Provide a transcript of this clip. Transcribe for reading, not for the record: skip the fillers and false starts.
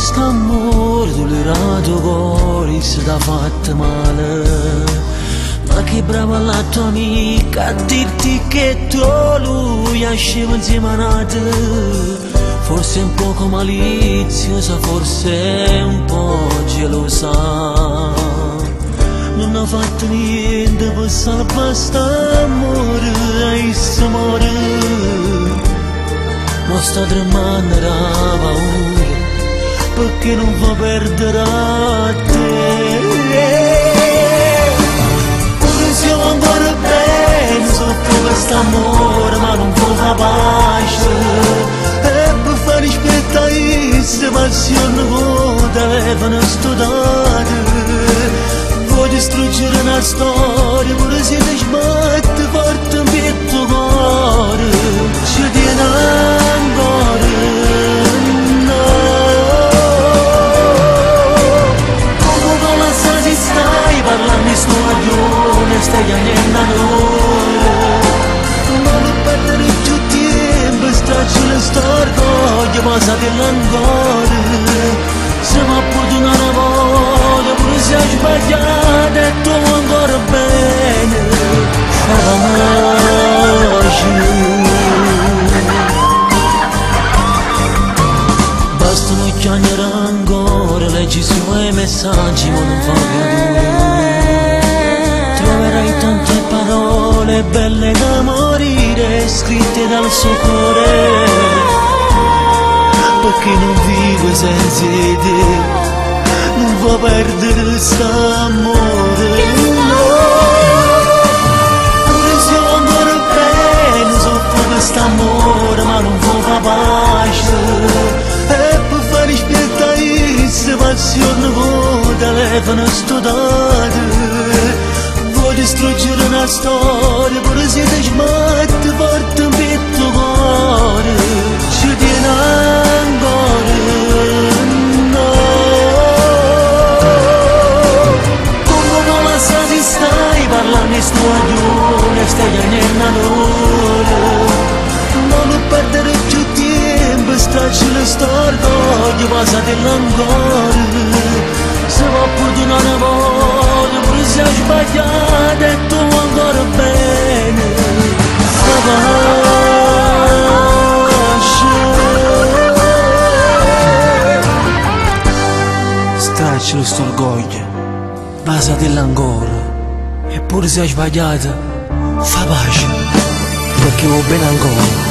st'amore tolerato cuore se t'ha fatto male. Ma che brava la tua amica a dirti che tu lui usciva insieme a Nate. Forse un poco maliziosa, forse un po' gelosa. Non ha fatto niente per salvare st'amore e se muore. Ma sta tremando la paura perché non fa perdere a te. Pure siamo ancora bene sotto quest'amore, ma non può fare pace. E per fare rispettare questa passione con telefono studiate. Vuoi distruggere una storia, pure se ti sbatte forte un pietto cuore. Ci tiene ancora, no. Come con la si stai parlando di sto aglione, stai andando a noi. Non perdere più tempo, stracci le storie, passate ancora. Siamo a potuto una volta, pure se hai sbagliato e tu ancora bene. Bastano chiamare ancora, leggi i suoi messaggi ma non fa più. Troverai tante parole belle da morire, scritte dal suo cuore. Perché non vivo senza te, non vuoi perdere quest'amore, no. Pure siamo ancora bene sotto quest'amore, ma non vuoi fare pace. E per fare rispettare questa passione con telefono studiate. Vuoi distruggere una storia, pure se ti sbatte forte un petto cuore. Ci tiene ancora, no. Come non la sai stai parlando di sto aglione, stai andando a noi. Non perdere più tempo, stracci le storie, passate ancora. Se va pure una volta, pure se hai sbagliato e tu ancora bene. Stracci lo sto orgoglio, basatela ancora. Eppure se hai sbagliato, fa pace, perché va bene ancora.